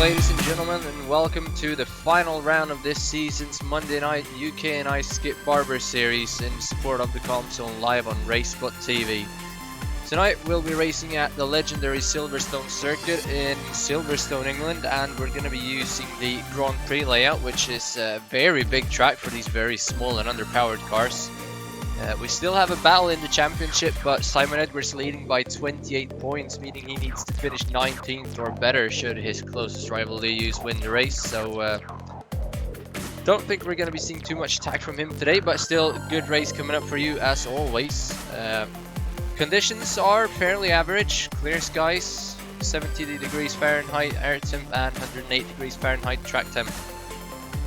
ladies and gentlemen, and welcome to the final round of this season's Monday night UK&I Skip Barber series in support of the console live on RaceSpotTV. Tonight we'll be racing at the legendary Silverstone circuit in Silverstone, England, and we're going to be using the Grand Prix layout, which is a very big track for these very small and underpowered cars. We still have a battle in the championship, but Simon Edwards leading by 28 points, meaning he needs to finish 19th or better should his closest rival Lewis win the race. So don't think we're going to be seeing too much attack from him today, but still a good race coming up for you as always. Conditions are fairly average, clear skies, 70 degrees Fahrenheit air temp and 108 degrees Fahrenheit track temp.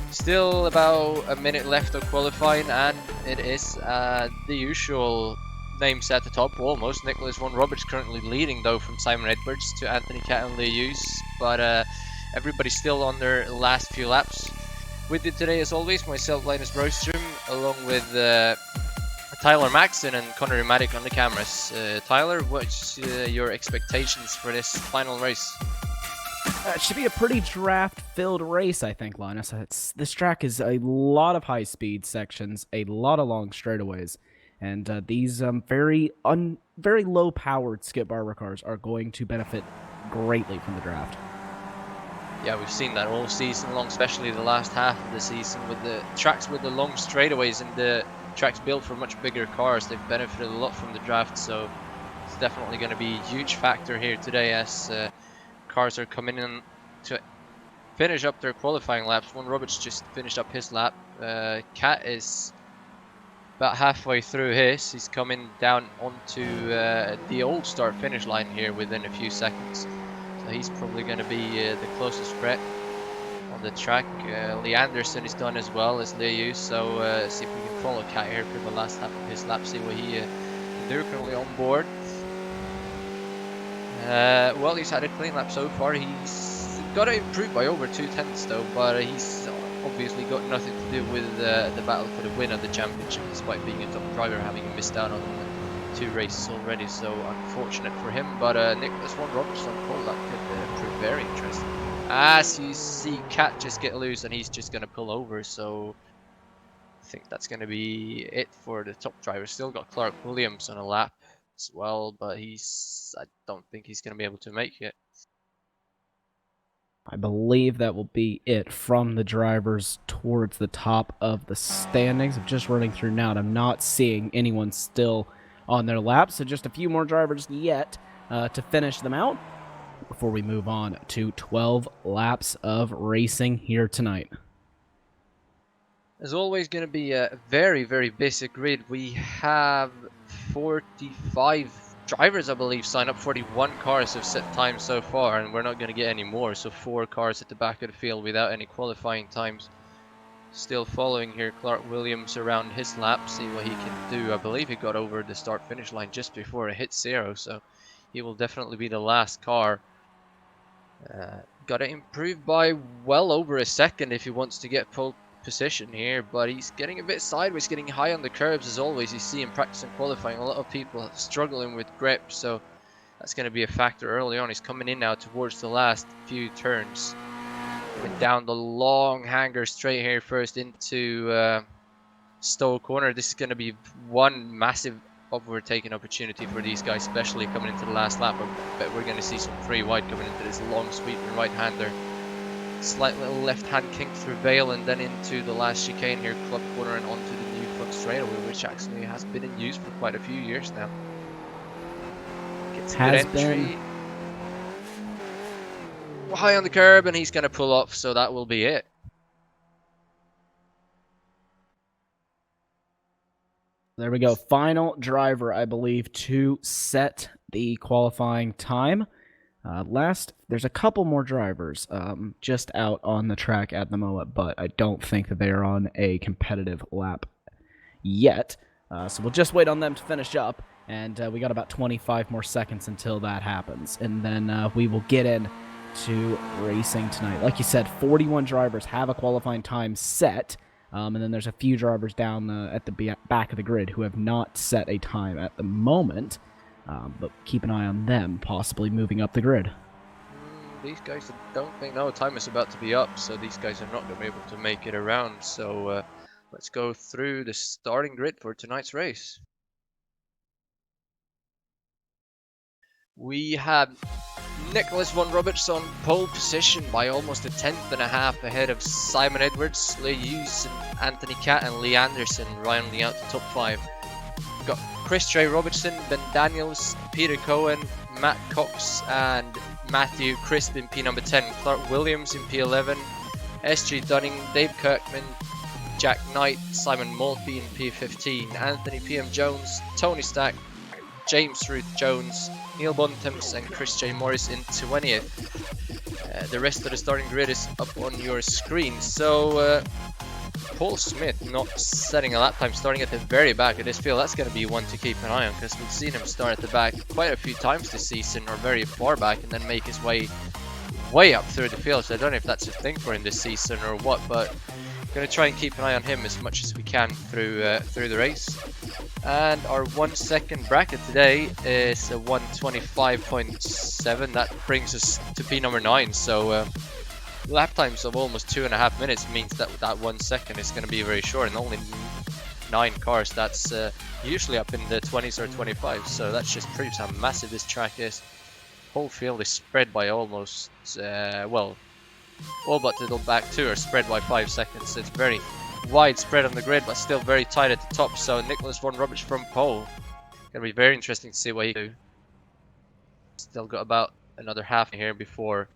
Still about a minute left of qualifying, and it is the usual names at the top almost. Nicholas Von Roberts currently leading though from Simon Edwards to Anthony Cat and Lewis, but everybody's still on their last few laps. With you today as always, myself, Linus Brostrom, along with Tyler Maxson and Conor Maddock on the cameras. Tyler, what's your expectations for this final race? It should be a pretty draft-filled race, I think, Linus. This track is a lot of high-speed sections, a lot of long straightaways, and these very low-powered Skip Barber cars are going to benefit greatly from the draft. Yeah, we've seen that all season long, especially the last half of the season with the tracks with the long straightaways and the tracks built for much bigger cars. They've benefited a lot from the draft, so it's definitely going to be a huge factor here today as cars are coming in to finish up their qualifying laps. Von Roberts just finished up his lap. Cat is about halfway through his. He's coming down onto the old start finish line here within a few seconds. So he's probably going to be the closest threat on the track. Lee Anderson is done as well as Liu, so see if we can follow Cat here for the last half of his lap, see what he can do. Currently on board. Well, he's had a clean lap so far. He's got to improve by over 2/10 though, but he's obviously got nothing to do with the battle for the win of the championship, despite being a top driver, having missed out on 2 races already. So unfortunate for him, but Nicholas Von Roberts on pole, that could prove very interesting. As you see Cat just get loose and he's just going to pull over, so I think that's going to be it for the top driver. Still got Clark Williams on a lap as well, but I don't think he's going to be able to make it. I believe that will be it from the drivers towards the top of the standings. I'm just running through now, and I'm not seeing anyone still on their laps, so just a few more drivers yet to finish them out before we move on to 12 laps of racing here tonight. There's always going to be a very, very basic grid. We have 45 drivers, I believe, sign up. 41 cars have set times so far, and we're not going to get any more. So 4 cars at the back of the field without any qualifying times. Still following here, Clark Williams around his lap, see what he can do. I believe he got over the start-finish line just before it hit 0, so he will definitely be the last car. Got to improve by well over a second if he wants to get pole position here, but he's getting a bit sideways, getting high on the curbs as always. You see in practice and qualifying a lot of people struggling with grip, so that's going to be a factor early on. He's coming in now towards the last few turns, coming down the long hanger straight here first into Stowe corner. This is going to be one massive overtaking opportunity for these guys, especially coming into the last lap. I bet we're going to see some free wide coming into this long sweeping right hander. Slight little left hand kink through Vale and then into the last chicane here, club corner, and onto the new front straightaway, which actually has been in use for quite a few years now. Gets a good entry. High on the curb, and he's going to pull off, so that will be it. There we go. Final driver, I believe, to set the qualifying time. There's a couple more drivers just out on the track at the moment, but I don't think that they are on a competitive lap yet. So we'll just wait on them to finish up, and we got about 25 more seconds until that happens, and then we will get into racing tonight. Like you said, 41 drivers have a qualifying time set, and then there's a few drivers down at the back of the grid who have not set a time at the moment. But keep an eye on them possibly moving up the grid. these guys don't think, no, time is about to be up, so these guys are not going to be able to make it around. So let's go through the starting grid for tonight's race. We have Nicholas von Roberts on pole position by almost a tenth and a half ahead of Simon Edwards, Lee Hughes, and Anthony Catt and Lee Anderson rounding out the top 5. We've got Chris J. Robertson, Ben Daniels, Peter Cohen, Matt Cox, and Matthew Crisp in P number 10, Clark Williams in P11, SG Dunning, Dave Kirkman, Jack Knight, Simon Maltby in P15, Anthony PM Jones, Tony Stack, James Ruth Jones, Neil Bontemps and Chris J. Morris in 20th. The rest of the starting grid is up on your screen. So Paul Smith not setting a lap time, starting at the very back of this field. That's going to be one to keep an eye on, because we've seen him start at the back quite a few times this season, or very far back, and then make his way up through the field. So I don't know if that's a thing for him this season or what, but going to try and keep an eye on him as much as we can through the race. And our 1 second bracket today is a 125.7. That brings us to P number 9. So lap times of almost 2.5 minutes means that 1 second is going to be very short, and only 9 cars. That's usually up in the 20s or 25. So that just proves how massive this track is. Whole field is spread by almost well, all but the back 2 are spread by 5 seconds. It's very widespread on the grid, but still very tight at the top. So Nicholas von Roberts from pole. Gonna be very interesting to see what he can do. Still got about another half here before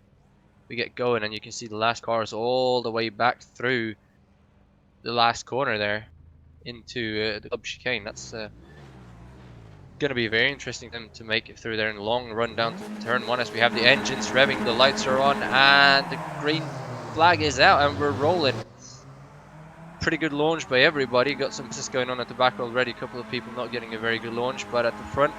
we get going, and you can see the last cars all the way back through the last corner there into the club chicane. That's gonna be very interesting for them to make it through there in a long run down to turn 1 as we have the engines revving, the lights are on, and the green flag is out, and we're rolling. Pretty good launch by everybody. Got some assist going on at the back already. A couple of people not getting a very good launch, but at the front,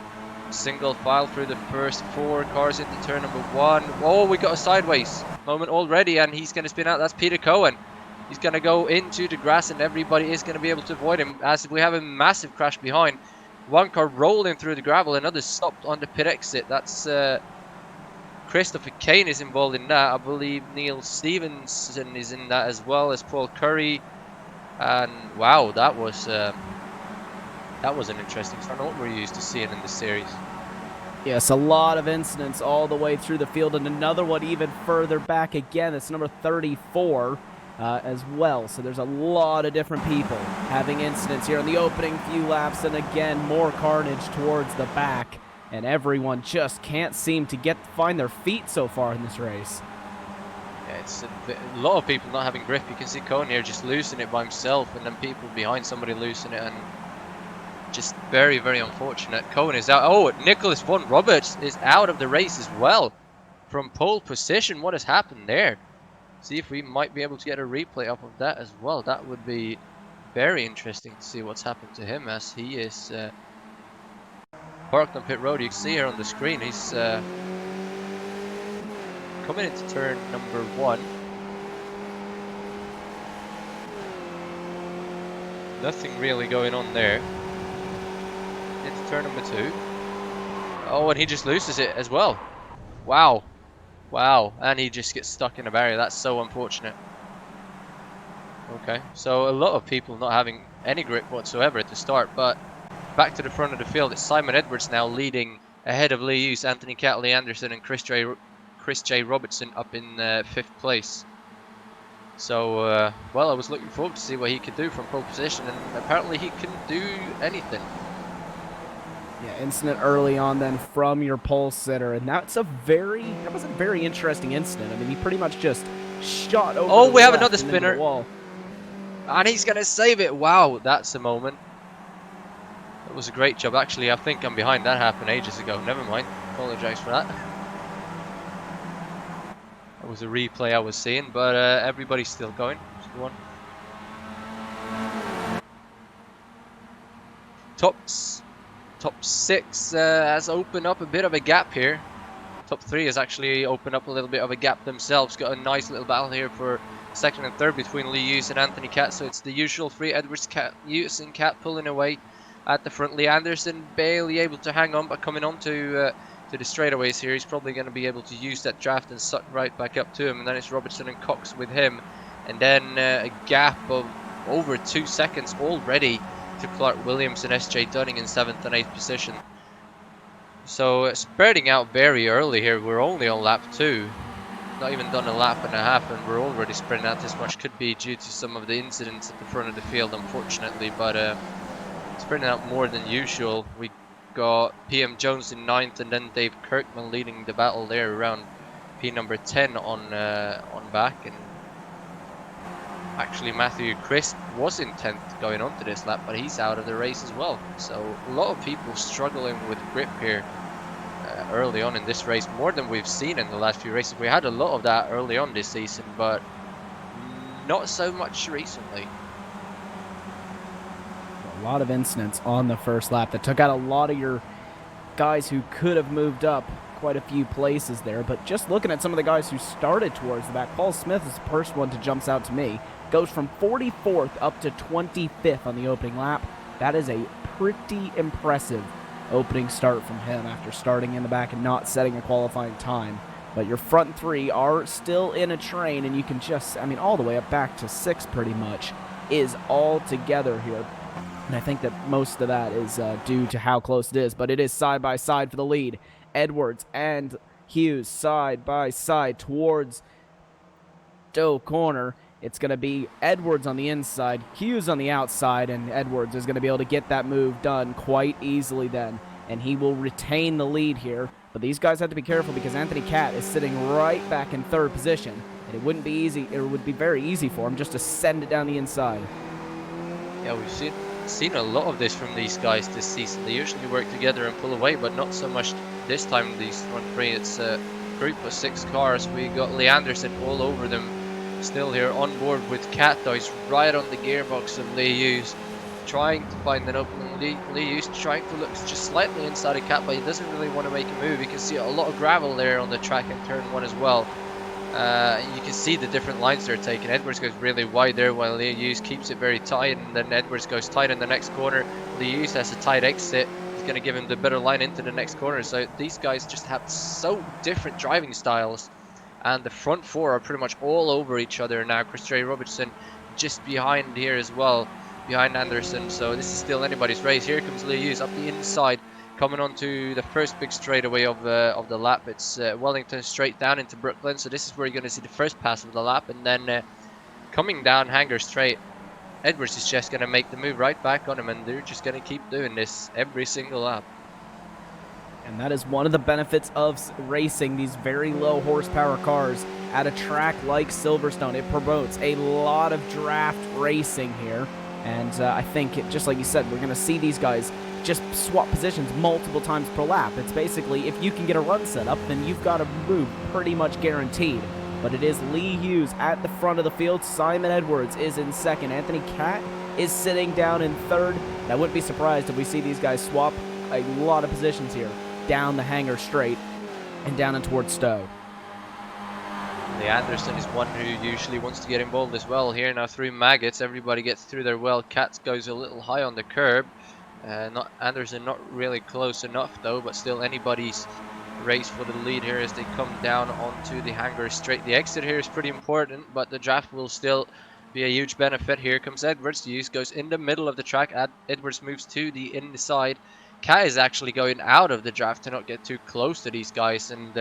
single file through the first 4 cars into turn number 1. Oh, we got a sideways moment already, and he's going to spin out. That's Peter Cohen. He's going to go into the grass, and everybody is going to be able to avoid him, as we have a massive crash behind. One car rolling through the gravel, another stopped on the pit exit. That's Christopher Kane is involved in that. I believe Neil Stevenson is in that, as well as Paul Curry. And wow, that was an interesting start. Not what we're used to seeing in this series. Yes, a lot of incidents all the way through the field, and another one even further back again. It's number 34 as well. So there's a lot of different people having incidents here in the opening few laps, and again, more carnage towards the back. And everyone just can't seem to find their feet so far in this race. Yeah, it's a lot of people not having grip. You can see Cohen here just losing it by himself, and then people behind somebody losing it, and just very, very unfortunate. Cohen is out. Oh, Nicholas von Roberts is out of the race as well from pole position. What has happened there? See if we might be able to get a replay up of that as well. That would be very interesting to see what's happened to him, as he is parked on pit road. You can see here on the screen he's coming into turn number 1. Nothing really going on there. Into turn number 2. Oh, and he just loses it as well. Wow. Wow. And he just gets stuck in a barrier. That's so unfortunate. Okay. So a lot of people not having any grip whatsoever at the start. But back to the front of the field. It's Simon Edwards now leading ahead of Lee Hughes, Anthony Catley Anderson, and Chris J. Robertson up in 5th place. So, well, I was looking forward to see what he could do from pole position, and apparently he couldn't do anything. Yeah, incident early on then from your pole sitter, and that was a very interesting incident. I mean, he pretty much just shot over. Oh, we have another spinner, wall, and he's gonna save it. Wow, that's a moment. That was a great job. Actually, I think I'm behind. That happened ages ago. Never mind. Apologize for that. That was a replay I was seeing, but everybody's still going. Just go on. Top 6 has opened up a bit of a gap here. Top 3 has actually opened up a little bit of a gap themselves. Got a nice little battle here for 2nd and 3rd between Lee Hughes and Anthony Catt. So it's the usual 3, Edwards, Catt, Hughes and Catt pulling away at the front. Lee Anderson barely able to hang on, but coming on to to the straightaways here. He's probably going to be able to use that draft and suck right back up to him. And then it's Robertson and Cox with him. And then a gap of over 2 seconds already to Clark Williams and SJ Dunning in 7th and 8th position. So spreading out very early here. We're only on lap 2. Not even done a lap and a half, and we're already spreading out this much. Could be due to some of the incidents at the front of the field, unfortunately, but spreading out more than usual. We got PM Jones in 9th, and then Dave Kirkman leading the battle there around P number 10 on back, and actually Matthew Crisp was in 10th going on to this lap, but he's out of the race as well. So a lot of people struggling with grip here. Early on in this race, more than we've seen in the last few races. We had a lot of that early on this season, but not so much recently. A lot of incidents on the first lap that took out a lot of your guys who could have moved up quite a few places there. But just looking at some of the guys who started towards the back, Paul Smith is the first one to jumps out to me. Goes from 44th up to 25th on the opening lap. That is a pretty impressive opening start from him after starting in the back and not setting a qualifying time. But your front three are still in a train, and you can just, I mean, all the way up back to 6th pretty much is all together here. And I think that most of that is due to how close it is, but it is side by side for the lead. Edwards and Hughes side by side towards Stowe Corner. It's going to be Edwards on the inside, Hughes on the outside, and Edwards is going to be able to get that move done quite easily then, and he will retain the lead here. But these guys have to be careful because Anthony Catt is sitting right back in 3rd position, and it wouldn't be easy. It would be very easy for him just to send it down the inside. Yeah, we've seen a lot of this from these guys this season. They usually work together and pull away, but not so much this time. These front three, it's a group of 6 cars. We got Lee Anderson all over them. Still here on board with Cat, though. He's right on the gearbox of Lee Hughes, trying to find an opening. Lee Hughes trying to look just slightly inside of Cat, but he doesn't really want to make a move. You can see a lot of gravel there on the track in turn 1 as well. You can see the different lines they're taking. Edwards goes really wide there while Lee Hughes keeps it very tight, and then Edwards goes tight in the next corner. Lee Hughes has a tight exit. He's going to give him the better line into the next corner. So these guys just have so different driving styles. And the front 4 are pretty much all over each other now. Chris J. Robertson just behind here as well, behind Anderson. So this is still anybody's race. Here comes Lee Hughes up the inside, coming onto the first big straightaway of the lap. It's Wellington straight down into Brooklyn. So this is where you're going to see the first pass of the lap. And then coming down Hanger Straight, Edwards is just going to make the move right back on him. And they're just going to keep doing this every single lap. And that is one of the benefits of racing these very low horsepower cars at a track like Silverstone. It promotes a lot of draft racing here. And I think, just like you said, we're going to see these guys just swap positions multiple times per lap. It's basically, if you can get a run set up, then you've got a move pretty much guaranteed. But it is Lee Hughes at the front of the field. Simon Edwards is in 2nd. Anthony Catt is sitting down in 3rd. And I wouldn't be surprised if we see these guys swap a lot of positions here, down the Hanger Straight and down and towards Stowe. Lee Anderson is one who usually wants to get involved as well here. Now through Maggots, everybody gets through their well. Katz goes a little high on the curb. Anderson not really close enough though, but still anybody's race for the lead here as they come down onto the Hanger Straight. The exit here is pretty important, but the draft will still be a huge benefit. Here comes Edwards. The use goes in the middle of the track. Edwards moves to the inside. Kat is actually going out of the draft to not get too close to these guys, and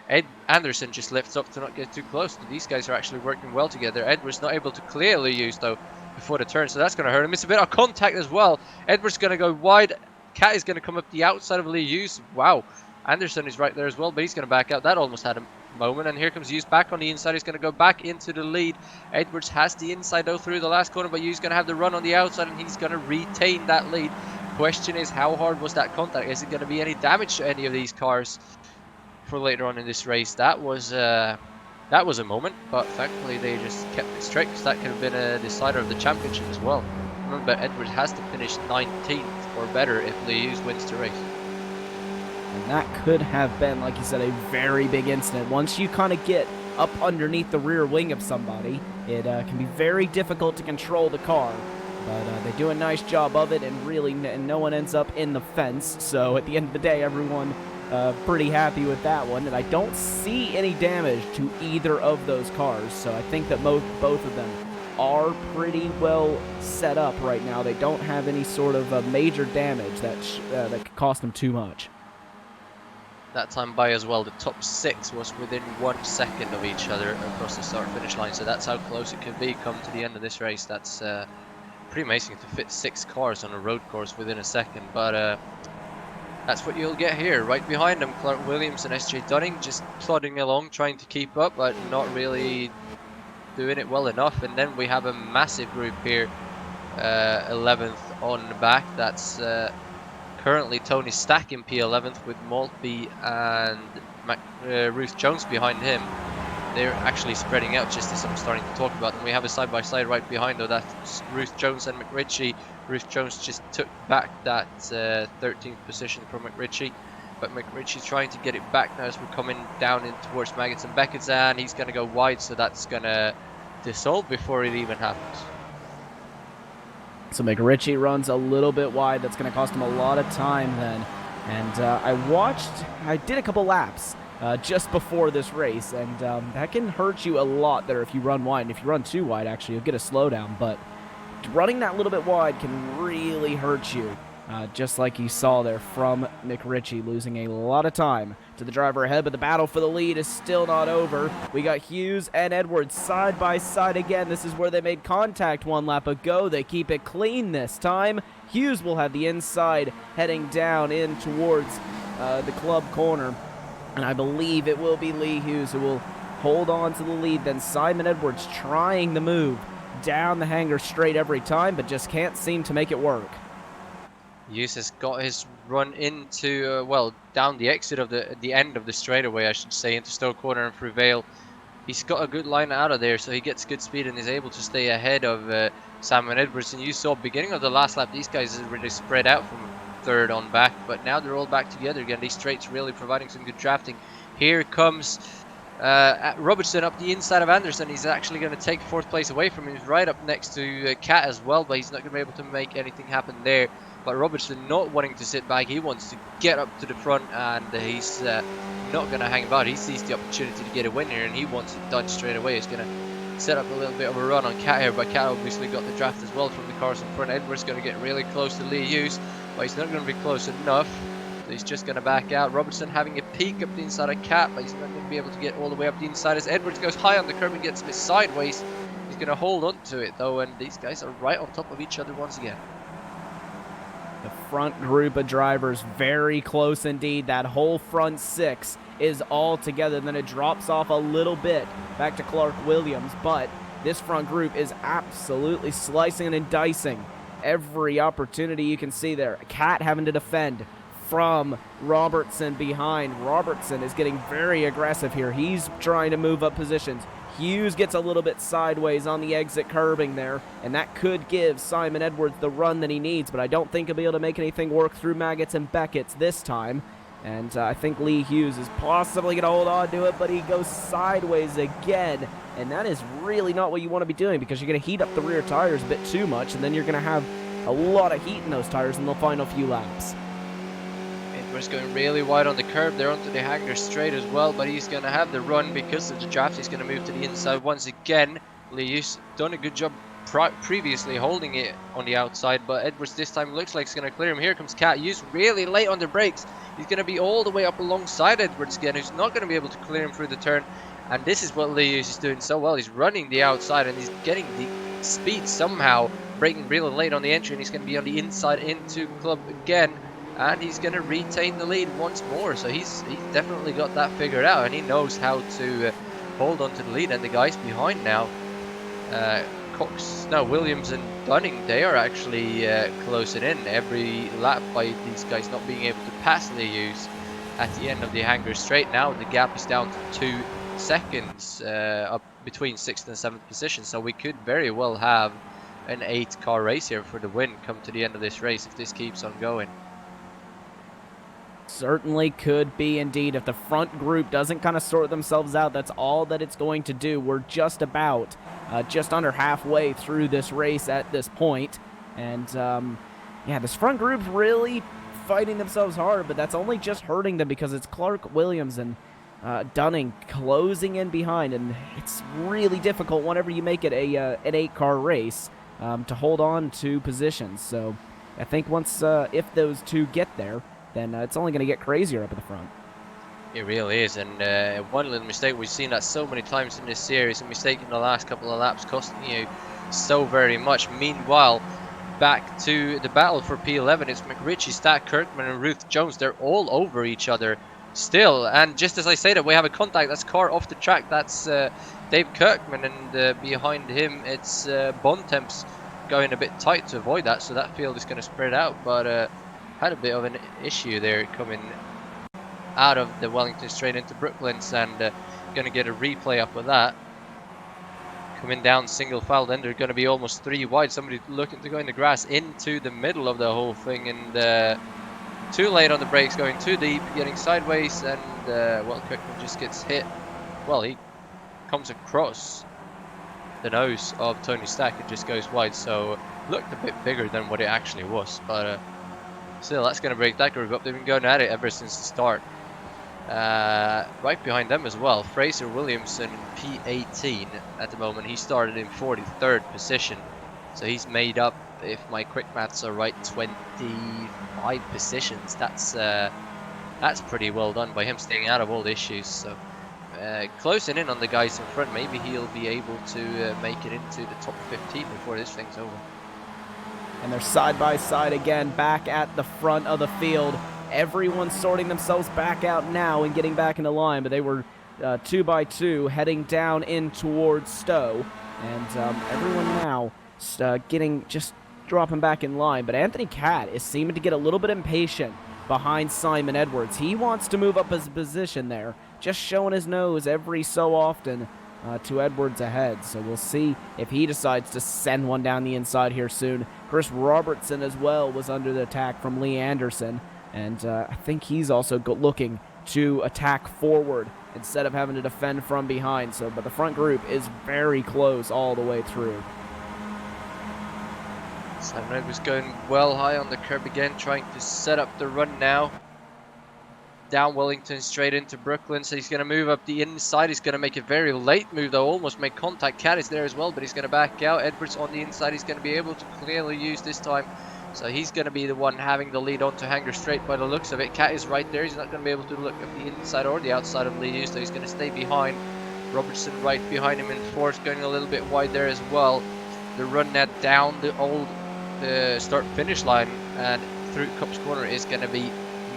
Ed Anderson just lifts up to not get too close. These guys are actually working well together. Edwards not able to clearly use though before the turn, so that's going to hurt him. It's a bit of contact as well. Edwards going to go wide. Kat is going to come up the outside of Lee Hughes. Wow, Anderson is right there as well, but he's going to back out. That almost had a moment, and here comes Hughes back on the inside. He's going to go back into the lead. Edwards has the inside though through the last corner, but Hughes going to have the run on the outside, and he's going to retain that lead. Question is, how hard was that contact? Is it going to be any damage to any of these cars for later on in this race? That was a moment, but thankfully they just kept it straight, because that could have been a decider of the championship as well. Remember, Edwards has to finish 19th or better if Lee Hughes wins the race. And that could have been, like you said, a very big incident. Once you kind of get up underneath the rear wing of somebody, it can be very difficult to control the car. But they do a nice job of it, and really no one ends up in the fence. So at the end of the day, everyone pretty happy with that one. And I don't see any damage to either of those cars, so I think that both of them are pretty well set up right now. They don't have any sort of major damage that could cost them too much. That time by as well, the top 6 was within 1 second of each other across the start-finish line, so that's how close it could be come to the end of this race. That's pretty amazing to fit 6 cars on a road course within a second, but that's what you'll get here. Right behind them, Clark Williams and SJ Dunning just plodding along, trying to keep up, but not really doing it well enough. And then we have a massive group here, 11th on the back. That's currently Tony Stack in P11th with Maltby and Ruth Jones behind him. They're actually spreading out just as I'm starting to talk about them. We have a side-by-side right behind though. That's Ruth Jones and McRitchie. Ruth Jones just took back that 13th position from McRitchie. But McRitchie's trying to get it back now as we're coming down in towards Maggots and Beckett's, and he's going to go wide, so that's going to dissolve before it even happens. So McRitchie runs a little bit wide. That's going to cost him a lot of time then. And I did a couple laps just before this race, and that can hurt you a lot there if you run wide. And if you run too wide, actually, you'll get a slowdown. But running that little bit wide can really hurt you, just like you saw there from McRitchie, losing a lot of time to the driver ahead. But the battle for the lead is still not over. We got Hughes and Edwards side by side again. This is where they made contact 1 lap ago. They keep it clean this time. Hughes will have the inside heading down in towards the club corner. And I believe it will be Lee Hughes who will hold on to the lead. Then Simon Edwards trying to move down the hanger straight every time, but just can't seem to make it work. Hughes has got his run into, well, down the exit of the end of the straightaway, I should say, into Stoke Corner and through Vale. He's got a good line out of there, so he gets good speed and is able to stay ahead of Simon Edwards. And you saw beginning of the last lap, these guys are really spread out from 3rd on back, but now they're all back together again. These straights really providing some good drafting. Here comes Robertson up the inside of Anderson. He's actually going to take 4th place away from him. He's right up next to Cat as well, but he's not going to be able to make anything happen there. But Robertson not wanting to sit back, he wants to get up to the front, and he's not going to hang about. He sees the opportunity to get a win here, and he wants it done straight away. He's going to set up a little bit of a run on Cat here, but Cat obviously got the draft as well from the cars in front. Edwards going to get really close to Lee Hughes, but he's not going to be close enough. So he's just going to back out. Robertson having a peek up the inside of Cat, but he's not going to be able to get all the way up the inside as Edwards goes high on the curb and gets a bit sideways. He's going to hold on to it though, and these guys are right on top of each other once again. The front group of drivers very close indeed. That whole front 6 is all together. Then it drops off a little bit back to Clark Williams, but this front group is absolutely slicing and dicing every opportunity you can see there. Cat having to defend from Robertson behind. Robertson is getting very aggressive here. He's trying to move up positions. Hughes gets a little bit sideways on the exit curbing there, and that could give Simon Edwards the run that he needs, but I don't think he'll be able to make anything work through Maggots and Beckett's this time. And I think Lee Hughes is possibly going to hold on to it, but he goes sideways again, and that is really not what you want to be doing, because you're going to heat up the rear tires a bit too much, and then you're going to have a lot of heat in those tires in the final few laps. Edwards going really wide on the curb there onto the hanger straight as well, but he's going to have the run because of the draft. He's going to move to the inside once again. Lee Hughes done a good job previously holding it on the outside, but Edwards this time looks like he's going to clear him. Here comes Cat Hughes really late on the brakes. He's going to be all the way up alongside Edwards again, who's not going to be able to clear him through the turn. And this is what Lee Hughes is doing so well. He's running the outside and he's getting the speed somehow, braking really late on the entry, and he's going to be on the inside into club again, and he's going to retain the lead once more. So he's definitely got that figured out, and he knows how to hold on to the lead. And the guys behind now, Williams and Dunning, they are actually closing in every lap by these guys not being able to pass Lee Hughes at the end of the hanger straight. Now the gap is down to 2 seconds up between 6th and 7th position, so we could very well have an 8-car race here for the win come to the end of this race if this keeps on going. Certainly could be indeed. If the front group doesn't kind of sort themselves out, that's all that it's going to do. We're just about just under halfway through this race at this point, and yeah, this front group's really fighting themselves hard, but that's only just hurting them because it's Clark Williams and Dunning closing in behind, and it's really difficult whenever you make it an 8-car race to hold on to positions. So I think once if those two get there, then it's only going to get crazier up at the front. It really is, and one little mistake, we've seen that so many times in this series, a mistake in the last couple of laps costing you so very much. Meanwhile, back to the battle for P11, it's McRitchie, Stat Kirkman and Ruth Jones. They're all over each other still, and just as I say that, we have a contact. That's car off the track. That's Dave Kirkman, and behind him it's Bontemps going a bit tight to avoid that, so that field is going to spread out, but had a bit of an issue there coming out of the Wellington straight into Brooklands, and going to get a replay up of that. Coming down single file, then they're going to be almost 3 wide. Somebody looking to go in the grass into the middle of the whole thing, and too late on the brakes, going too deep, getting sideways, and well, Kirkman just gets hit. Well, he comes across the nose of Tony Stack and just goes wide, so looked a bit bigger than what it actually was, but still, that's going to break that group up. They've been going at it ever since the start. Right behind them as well, Fraser Williamson, P18 at the moment. He started in 43rd position, so he's made up, if my quick maths are right, 25 positions. That's pretty well done by him, staying out of all the issues. So closing in on the guys in front. Maybe he'll be able to make it into the top 15 before this thing's over. And they're side by side again, back at the front of the field. Everyone's sorting themselves back out now and getting back into line, but they were 2 by 2 heading down in towards Stowe, and everyone now just dropping back in line. But Anthony Catt is seeming to get a little bit impatient behind Simon Edwards. He wants to move up his position there, just showing his nose every so often to Edwards ahead. So we'll see if he decides to send one down the inside here soon. Chris Robertson as well was under the attack from Lee Anderson, and I think he's also looking to attack forward instead of having to defend from behind. So, but the front group is very close all the way through. Simon Edwards going well high on the curb again, trying to set up the run now. Down Wellington straight into Brooklyn, so he's going to move up the inside. He's going to make a very late move though, almost make contact. Cat is there as well, but he's going to back out. Edwards on the inside, he's going to be able to clearly use this time. So he's going to be the one having the lead onto Hanger Straight by the looks of it. Cat is right there. He's not going to be able to look at the inside or the outside of Lee Hughes, so he's going to stay behind. Robertson right behind him in fourth, going a little bit wide there as well. The run net down the old start-finish line and through Cups Corner is going to be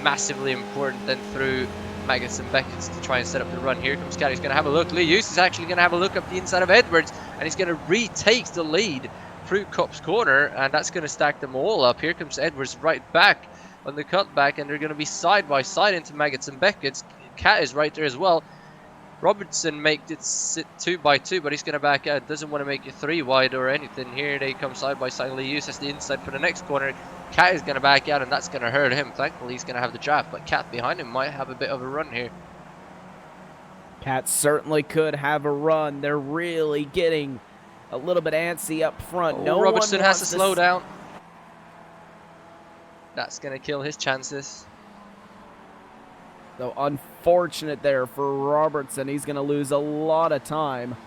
massively important, then through Maggots and Beckett's to try and set up the run. Here comes Cat. He's going to have a look. Lee Hughes is actually going to have a look up the inside of Edwards, and he's going to retake the lead through Cups Corner, and that's going to stack them all up. Here comes Edwards right back on the cutback, and they're going to be side by side into Maggots and Beckett's. Cat is right there as well. Robertson makes it sit 2 by 2, but he's going to back out. Doesn't want to make it 3 wide or anything. Here they come side by side. Lee Hughes has the inside for the next corner. Cat is going to back out, and that's going to hurt him. Thankfully, he's going to have the draft, but Cat behind him might have a bit of a run here. Cat certainly could have a run. They're really getting a little bit antsy up front. No Robertson has to slow down. That's going to kill his chances. So unfortunate there for Robertson. He's going to lose a lot of time.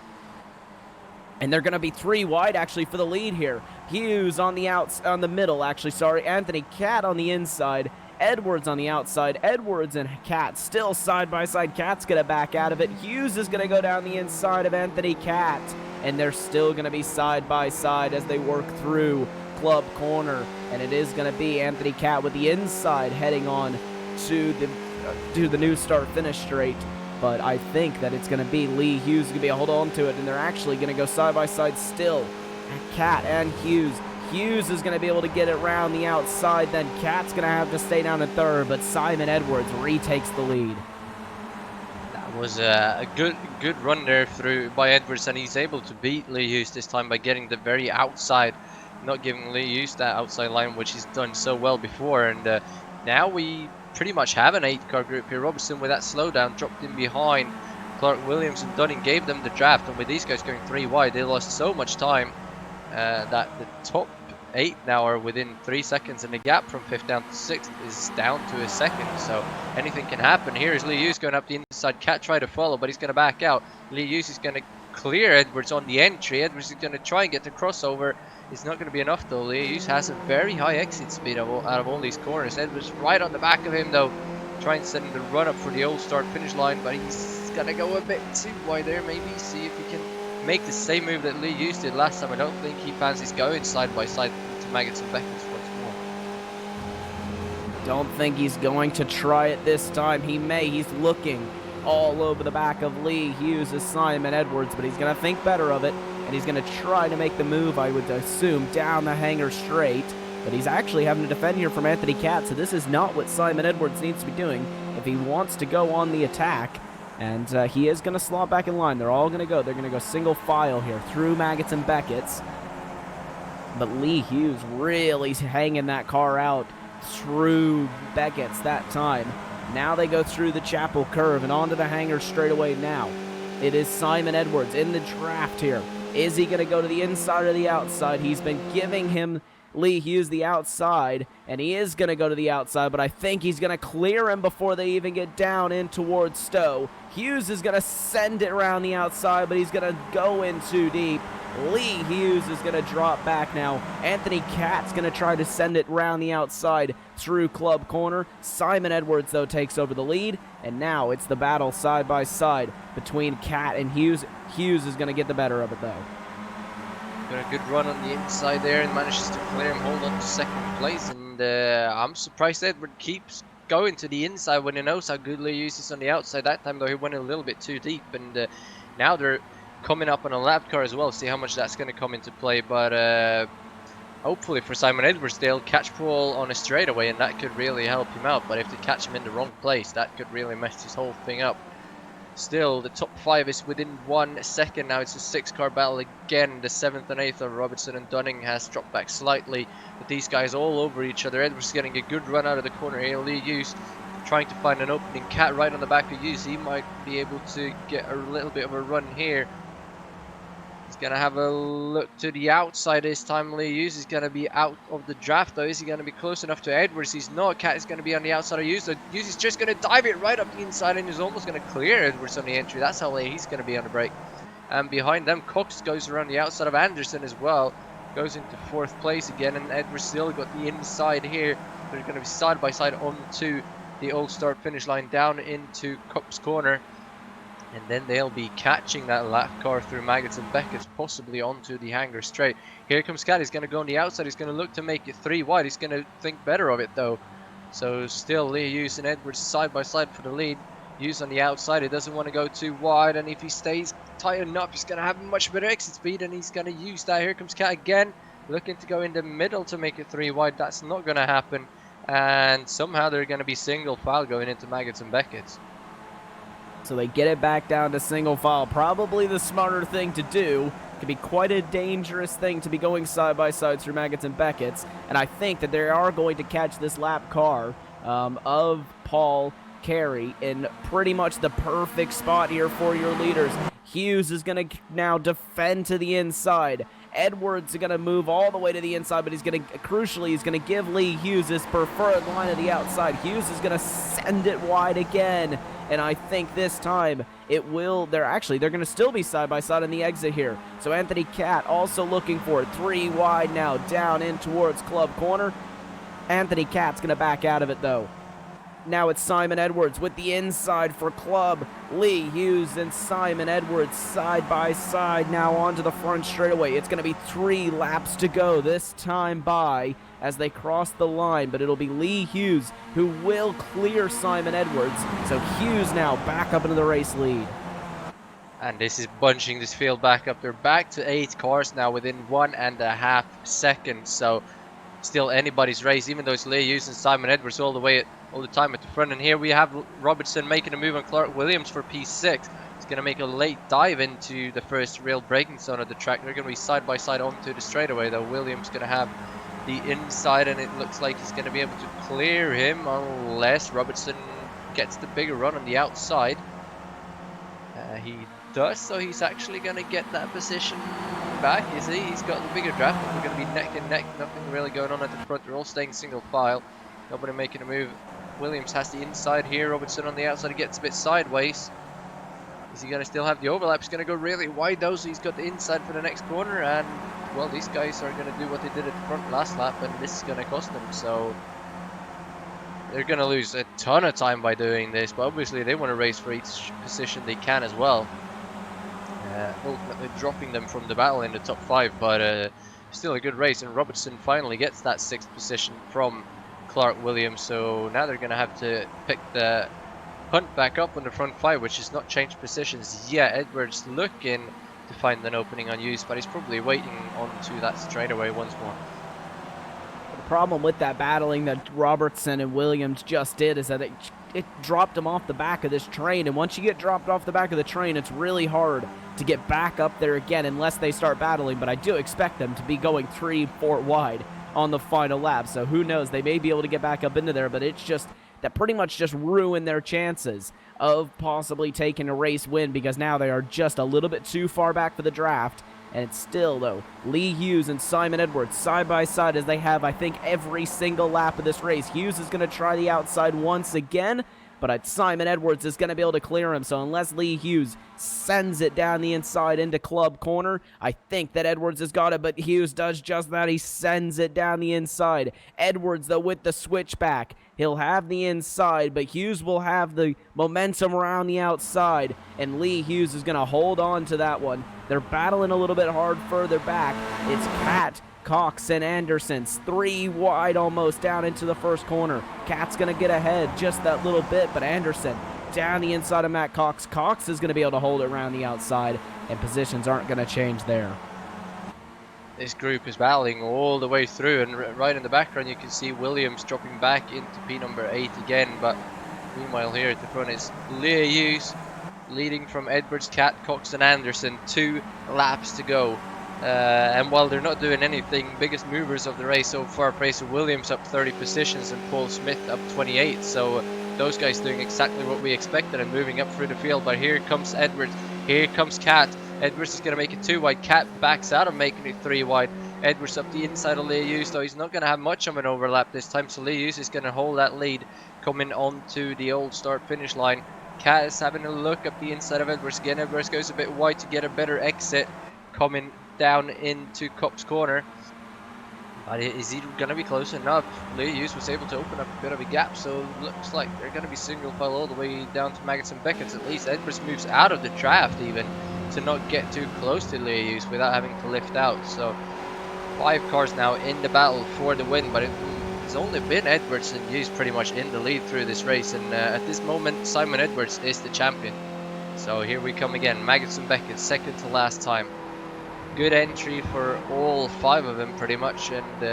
And they're going to be 3 wide actually for the lead here. Hughes on the middle actually, sorry. Anthony Cat on the inside. Edwards on the outside. Edwards and Cat still side by side. Cat's going to back out of it. Hughes is going to go down the inside of Anthony Cat. And they're still going to be side by side as they work through Club Corner. And it is going to be Anthony Cat with the inside heading on to the new start-finish straight. But I think that it's going to be Lee Hughes going to be able to hold on to it, and they're actually going to go side by side still. Cat and Hughes. Hughes is going to be able to get it around the outside, then Cat's going to have to stay down in third, but Simon Edwards retakes the lead. That was a good run there through by Edwards, and he's able to beat Lee Hughes this time by getting the very outside, not giving Lee Hughes that outside line, which he's done so well before. And now we pretty much have an 8-car group here. Robertson with that slowdown dropped in behind. Clark Williams and Dunning gave them the draft, and with these guys going 3 wide, they lost so much time that the top 8th now are within 3 seconds, and the gap from 5th down to 6th is down to a second. So anything can happen. Here is Lee Hughes going up the inside. Cat try to follow, but he's going to back out. Lee Hughes is going to clear Edwards on the entry. Edwards is going to try and get the crossover. It's not going to be enough though. Lee Hughes has a very high exit speed out of all these corners. Edwards right on the back of him though, trying to send the run up for the old start finish line, but he's going to go a bit too wide there. Maybe see if he can make the same move that Lee Hughes did last time. I don't think he fancies going side by side to Maggots and Beckett's once more. Don't think he's going to try it this time. He may. He's looking all over the back of Lee Hughes as Simon Edwards, but he's going to think better of it, and he's going to try to make the move, I would assume, down the hanger straight. But he's actually having to defend here from Anthony Cat, so this is not what Simon Edwards needs to be doing if he wants to go on the attack. And he is going to slot back in line. They're all going to go. They're going to go single file here through Maggots and Beckett's. But Lee Hughes really hanging that car out through Beckett's that time. Now they go through the Chapel curve and onto the hanger straight away now. It is Simon Edwards in the draft here. Is he going to go to the inside or the outside? He's been giving him Lee Hughes the outside, and he is going to go to the outside, but I think he's going to clear him before they even get down in towards Stowe. Hughes is going to send it around the outside, but he's going to go in too deep. Lee Hughes is going to drop back now. Anthony Cat's going to try to send it round the outside through Club Corner. Simon Edwards, though, takes over the lead, and now it's the battle side by side between Cat and Hughes. Hughes is going to get the better of it, though. Got a good run on the inside there and manages to clear him, hold on to second place. And I'm surprised Edward keeps going to the inside when he knows how good Lee Hughes is on the outside. That time, though, he went a little bit too deep. And now they're coming up on a lap car as well. See how much that's going to come into play. But hopefully for Simon Edwards, they'll catch Paul on a straightaway, and that could really help him out. But if they catch him in the wrong place, that could really mess this whole thing up. Still, the top 5 is within 1 second now. It's a 6-car battle again. The 7th and 8th of Robertson and Dunning has dropped back slightly, but these guys all over each other. Edwards is getting a good run out of the corner here. Lee Hughes trying to find an opening. Cat right on the back of Hughes. He might be able to get a little bit of a run here. He's going to have a look to the outside this time. Lee Hughes is going to be out of the draft, though. Is he going to be close enough to Edwards? He's not. Cat is going to be on the outside of Hughes. So Hughes is just going to dive it right up the inside and is almost going to clear Edwards on the entry. That's how late he's going to be on the break. And behind them, Cox goes around the outside of Anderson as well. Goes into 4th place again, and Edwards still got the inside here. They're going to be side by side onto the old start finish line down into Cox Corner. And then they'll be catching that lap car through Maggots and Beckett's, possibly onto the hanger straight. Here comes Cat. He's going to go on the outside. He's going to look to make it 3 wide. He's going to think better of it, though. So still Lee Hughes and Edwards side by side for the lead. Hughes on the outside. He doesn't want to go too wide. And if he stays tight enough, he's going to have a much better exit speed. And he's going to use that. Here comes Cat again. Looking to go in the middle to make it 3 wide. That's not going to happen. And somehow they're going to be single file going into Maggots and Beckett's. So they get it back down to single file. Probably the smarter thing to do. Could be quite a dangerous thing to be going side by side through Maggots and Beckett's. And I think that they are going to catch this lap car of Paul Carey in pretty much the perfect spot here for your leaders. Hughes is going to now defend to the inside. Edwards is going to move all the way to the inside, but he's going to, crucially, he's going to give Lee Hughes his preferred line of the outside. Hughes is going to send it wide again. And I think this time it will, they're going to still be side by side on the exit here. So Anthony Cat also looking for it. 3 wide now, down in towards Club Corner. Anthony Cat's going to back out of it, though. Now it's Simon Edwards with the inside for Club. Lee Hughes and Simon Edwards side by side now onto the front straightaway. It's going to be 3 laps to go this time by as they cross the line, but it'll be Lee Hughes who will clear Simon Edwards. So Hughes now back up into the race lead. And this is bunching this field back up. They're back to 8 cars now within 1.5 seconds. So still anybody's race, even though it's Lee Hughes and Simon Edwards all the time at the front. And here we have Robertson making a move on Clark Williams for P6. He's going to make a late dive into the first real braking zone of the track. They're going to be side by side onto the straightaway, though. Williams going to have the inside, and it looks like he's going to be able to clear him unless Robertson gets the bigger run on the outside. He does, so he's actually going to get that position back. You see, he's got the bigger draft. We're going to be neck and neck. Nothing really going on at the front. They're all staying single file. Nobody making a move. Williams has the inside here. Robertson on the outside. He gets a bit sideways. Is he going to still have the overlap? He's going to go really wide though, so he's got the inside for the next corner. And, well, these guys are going to do what they did at the front last lap, and this is going to cost them. So they're going to lose a ton of time by doing this, but obviously they want to race for each position they can as well. Ultimately dropping them from the battle in the top 5, but still a good race, and Robertson finally gets that 6th position from Clark Williams. So now they're going to have to pick the hunt back up on the front 5, which has not changed positions yet. Edwards looking to find an opening on use, but he's probably waiting onto that straightaway once more. The problem with that battling that Robertson and Williams just did is that it dropped them off the back of this train, and once you get dropped off the back of the train, it's really hard to get back up there again unless they start battling. But I do expect them to be going 3-4 wide on the final lap, so who knows, they may be able to get back up into there, but it's just that pretty much just ruined their chances of possibly taking a race win, because now they are just a little bit too far back for the draft. And it's still, though, Lee Hughes and Simon Edwards side by side, as they have, I think, every single lap of this race. Hughes is going to try the outside once again, but Simon Edwards is going to be able to clear him. So unless Lee Hughes sends it down the inside into club corner, I think that Edwards has got it, but Hughes does just that. He sends it down the inside. Edwards, though, with the switchback. He'll have the inside, but Hughes will have the momentum around the outside, and Lee Hughes is going to hold on to that one. They're battling a little bit hard further back. It's Cat, Cox, and Anderson's 3 wide almost down into the first corner. Cat's going to get ahead just that little bit, but Anderson down the inside of Matt Cox. Cox is going to be able to hold it around the outside, and positions aren't going to change there. This group is battling all the way through, and right in the background you can see Williams dropping back into P number 8 again, but meanwhile here at the front is Lee Hughes leading from Edwards, Cat, Cox and Anderson. 2 laps to go, and while they're not doing anything, biggest movers of the race so far, Fraser Williams up 30 positions and Paul Smith up 28, so those guys doing exactly what we expected and moving up through the field. But here comes Edwards, here comes Cat. Edwards is going to make it 2 wide. Cat backs out of making it 3 wide. Edwards up the inside of Lee Hughes, though he's not going to have much of an overlap this time, so Lee Hughes is going to hold that lead coming onto the old start finish line. Cat is having a look up the inside of Edwards again. Edwards goes a bit wide to get a better exit coming down into Cop's corner. But is he going to be close enough? Lee Hughes was able to open up a bit of a gap, so it looks like they're going to be single file all the way down to Maggots and Beckett's at least. Edwards moves out of the draft even to not get too close to Lee Hughes without having to lift out. So 5 cars now in the battle for the win, but it's only been Edwards and Hughes pretty much in the lead through this race, and at this moment Simon Edwards is the champion. So here we come again, Maggots and Beckett, second to last time. Good entry for all 5 of them pretty much, and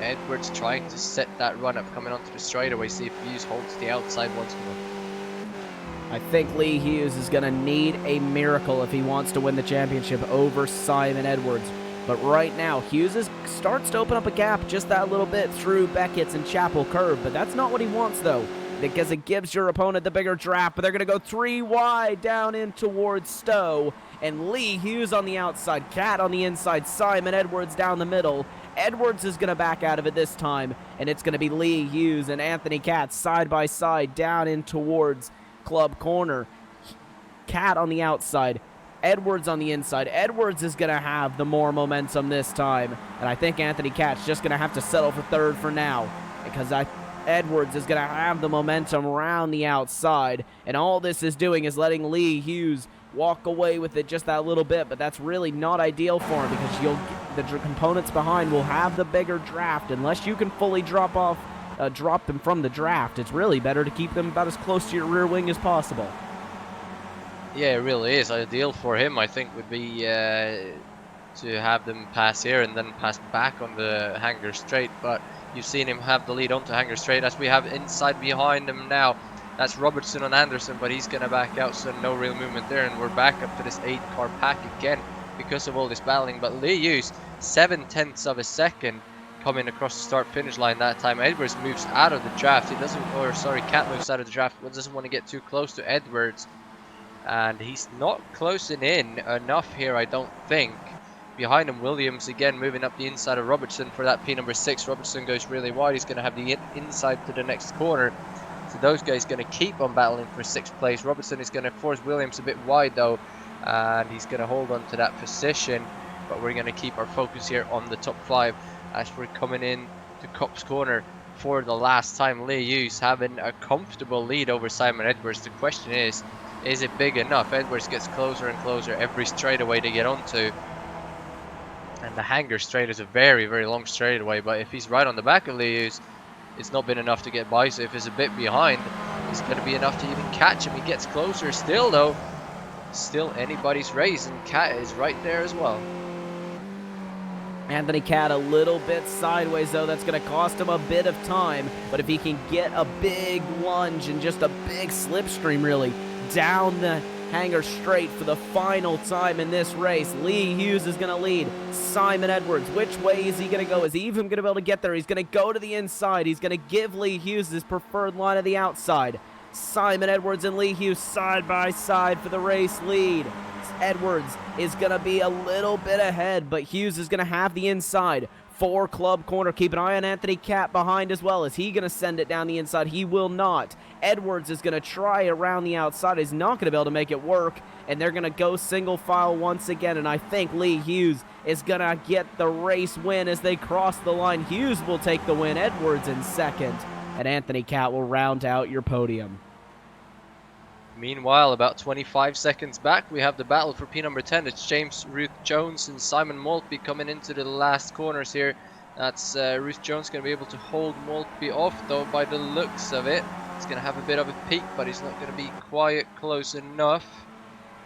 Edwards trying to set that run up coming onto the straightaway, see if Hughes holds the outside once more. I think Lee Hughes is going to need a miracle if he wants to win the championship over Simon Edwards. But right now, Hughes starts to open up a gap just that little bit through Beckett's and Chapel Curve, but that's not what he wants though, because it gives your opponent the bigger draft. But they're going to go 3 wide down in towards Stowe, and Lee Hughes on the outside, Cat on the inside, Simon Edwards down the middle. Edwards is going to back out of it this time, and it's going to be Lee Hughes and Anthony Cat side by side down in towards club corner. Cat on the outside, Edwards on the inside. Edwards is going to have the more momentum this time, and I think Anthony Cat's just going to have to settle for 3rd for now, because Edwards is going to have the momentum around the outside, and all this is doing is letting Lee Hughes walk away with it just that little bit, but that's really not ideal for him, because the components behind will have the bigger draft. Unless you can fully drop them from the draft, it's really better to keep them about as close to your rear wing as possible. Yeah, it really is. Ideal for him, I think, would be to have them pass here and then pass back on the hanger straight, but you've seen him have the lead onto hanger straight, as we have inside behind him now. That's Robertson and Anderson, but he's going to back out, so no real movement there, and we're back up to this 8-car pack again because of all this battling. But Lee Hughes, 7/10 of a second coming across the start-finish line that time. Edwards moves out of the draft. Cat moves out of the draft, but doesn't want to get too close to Edwards, and he's not closing in enough here, I don't think. behind him. Williams again moving up the inside of Robertson for that P number 6. Robertson goes really wide. He's going to have the inside to the next corner. So those guys going to keep on battling for 6th place. Robertson is going to force Williams a bit wide though, and he's going to hold on to that position. But we're going to keep our focus here on the top 5 as we're coming in to Copse Corner for the last time. Lee Hughes having a comfortable lead over Simon Edwards. The question is it big enough? Edwards gets closer and closer every straightaway to get onto. And the Hanger straight is a very, very long straightaway. But if he's right on the back of Lee Hughes, it's not been enough to get by. So if he's a bit behind, it's going to be enough to even catch him. He gets closer still though. Still anybody's race, and Cat is right there as well. Anthony Cat a little bit sideways, though. That's going to cost him a bit of time. But if he can get a big lunge and just a big slipstream, really, down the Hanger straight for the final time in this race, Lee Hughes is going to lead Simon Edwards. Which way is he going to go? Is he even going to be able to get there? He's going to go to the inside. He's going to give Lee Hughes his preferred line of the outside. Simon Edwards and Lee Hughes side by side for the race lead. Edwards is going to be a little bit ahead, but Hughes is going to have the inside for Club Corner. Keep an eye on Anthony Cat behind as well. Is he going to send it down the inside? He will not. Edwards is going to try around the outside. He's not going to be able to make it work, and they're going to go single file once again, and I think Lee Hughes is going to get the race win as they cross the line. Hughes will take the win. Edwards in second, and Anthony Cat will round out your podium. Meanwhile, about 25 seconds back, we have the battle for P number 10. It's James Ruth Jones and Simon Maltby coming into the last corners here. That's Ruth Jones going to be able to hold Maltby off, though, by the looks of it. He's going to have a bit of a peak, but he's not going to be quite close enough.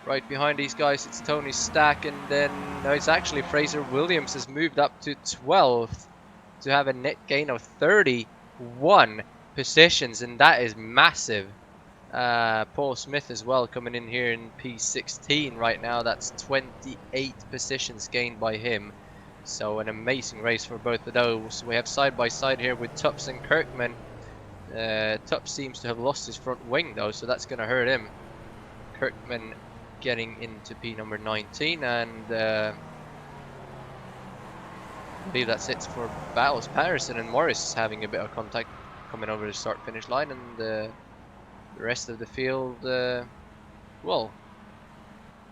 Right behind these guys, it's Tony Stack, and then no, it's actually Fraser Williams has moved up to 12th to have a net gain of 31 positions, and that is massive. Paul Smith as well coming in here in P16 right now. That's 28 positions gained by him. So an amazing race for both of those. We have side by side here with Tups and Kirkman. Tups seems to have lost his front wing though, so that's going to hurt him. Kirkman getting into P number 19, and I believe that's it for battles. Patterson and Morris having a bit of contact coming over the start finish line, and the rest of the field, well,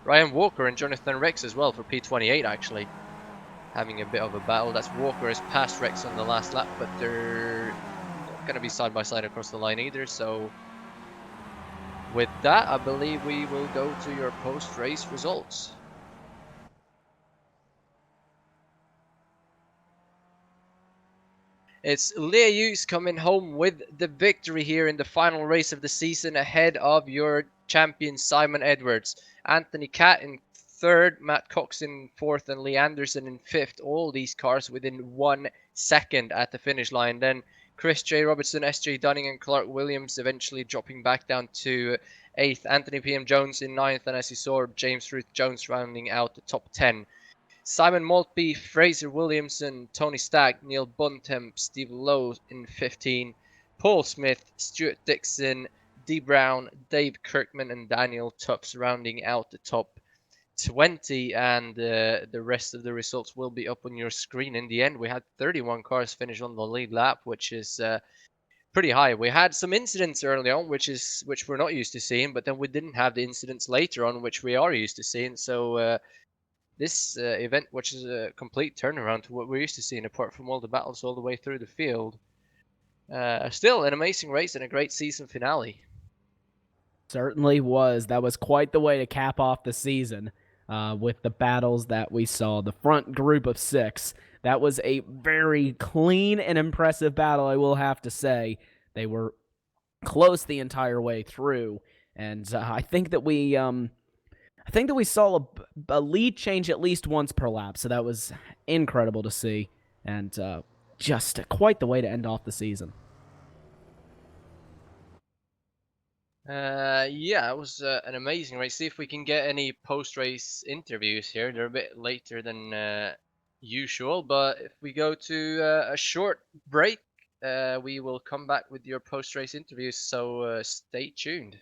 Ryan Walker and Jonathan Rex as well for P28 actually having a bit of a battle. That's Walker has passed Rex on the last lap, but they're not going to be side by side across the line either. So with that, I believe we will go to your post-race results. It's Lee Hughes coming home with the victory here in the final race of the season ahead of your champion Simon Edwards. Anthony Cat in 3rd, Matt Cox in 4th, and Lee Anderson in 5th. All these cars within 1 second at the finish line. Then Chris J. Robertson, S.J. Dunning, and Clark Williams eventually dropping back down to 8th. Anthony P.M. Jones in 9th, and as you saw, James Ruth Jones rounding out the top 10. Simon Maltby, Fraser Williamson, Tony Stack, Neil Bontemp, Steve Lowe in 15, Paul Smith, Stuart Dixon, Dee Brown, Dave Kirkman, and Daniel Tups rounding out the top 20. And the rest of the results will be up on your screen. In the end, we had 31 cars finish on the lead lap, which is pretty high. We had some incidents early on, which we're not used to seeing, but then we didn't have the incidents later on, which we are used to seeing. So this event, which is a complete turnaround to what we're used to seeing, apart from all the battles all the way through the field. Still an amazing race and a great season finale. Certainly was. That was quite the way to cap off the season with the battles that we saw. The front group of 6. That was a very clean and impressive battle, I will have to say. They were close the entire way through, and I think that we saw a lead change at least once per lap, so that was incredible to see, and just quite the way to end off the season. Yeah, it was an amazing race. See if we can get any post-race interviews here. They're a bit later than usual, but if we go to a short break, we will come back with your post-race interviews, so stay tuned.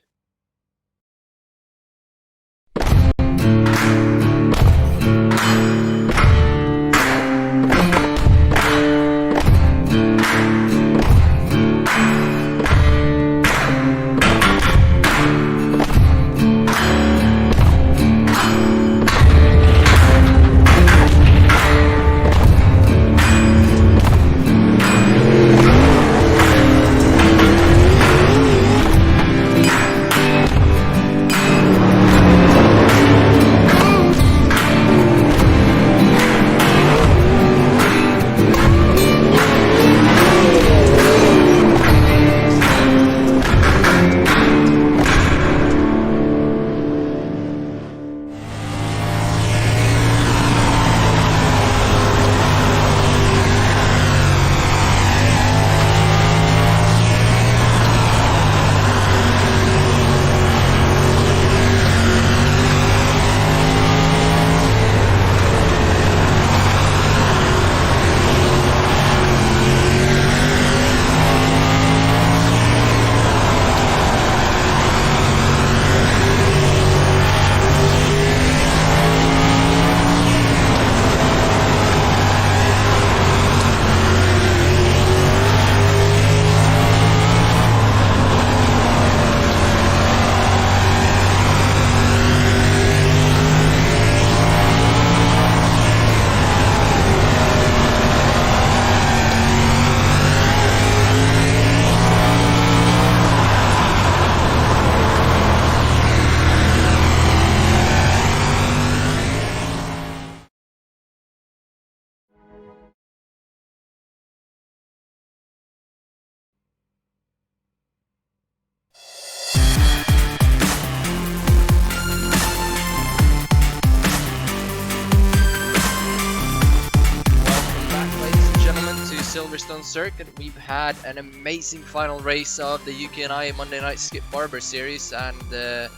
Silverstone circuit, we've had an amazing final race of the UK&I Monday Night Skip Barber series, and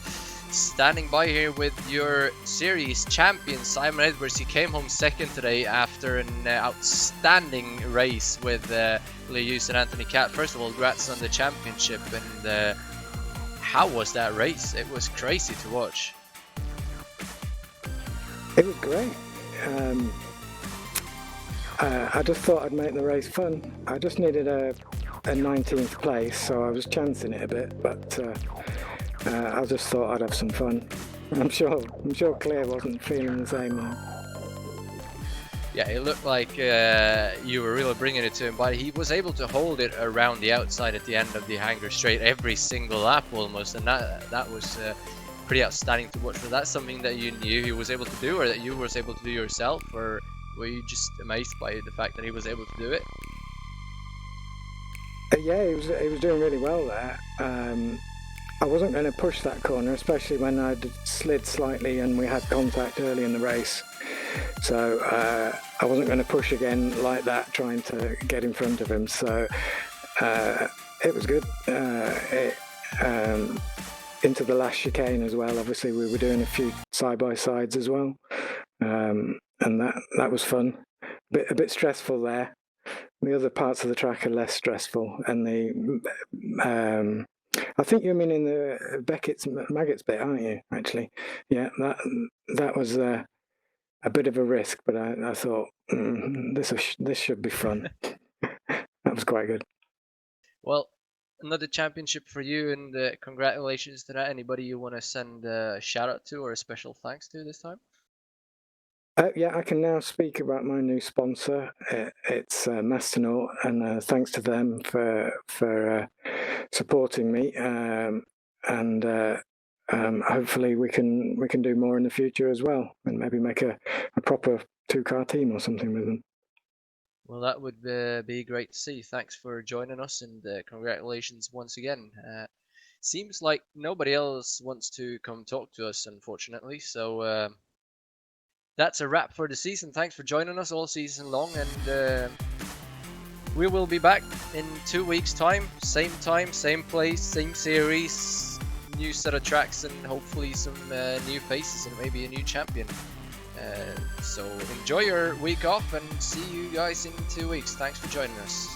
standing by here with your series champion Simon Edwards. He came home second today after an outstanding race with Lee Hughes and Anthony Cat. First of all, congrats on the championship, and how was that race? It was crazy to watch. It was great. I just thought I'd make the race fun. I just needed a 19th place, so I was chancing it a bit, but I just thought I'd have some fun. I'm sure Claire wasn't feeling the same. Yeah, it looked like you were really bringing it to him, but he was able to hold it around the outside at the end of the hanger straight every single lap almost, and that was pretty outstanding to watch. Was that something that you knew he was able to do, or that you was able to do yourself, or were you just amazed by the fact that he was able to do it? Yeah, he was doing really well there. I wasn't going to push that corner, especially when I'd slid slightly and we had contact early in the race. So I wasn't going to push again like that, trying to get in front of him. So it was good. Into the last chicane as well. Obviously, we were doing a few side-by-sides as well. And that was fun. A bit stressful there. The other parts of the track are less stressful, and I think you mean in the Beckett's Maggots bit, aren't you? Actually, yeah, that was a bit of a risk, but I thought this should be fun. That was quite good. Well, another championship for you, and congratulations to that. Anybody you want to send a shout out to or a special thanks to this time? Yeah, I can now speak about my new sponsor. It's Masternaut, and thanks to them for supporting me. And hopefully we can do more in the future as well, and maybe make a proper 2-car team or something with them. Well, that would be great to see. Thanks for joining us, and congratulations once again. Seems like nobody else wants to come talk to us, unfortunately. So that's a wrap for the season. Thanks for joining us all season long, and we will be back in 2 weeks' time, same place, same series, new set of tracks, and hopefully some new faces and maybe a new champion. So enjoy your week off, and see you guys in 2 weeks. Thanks for joining us.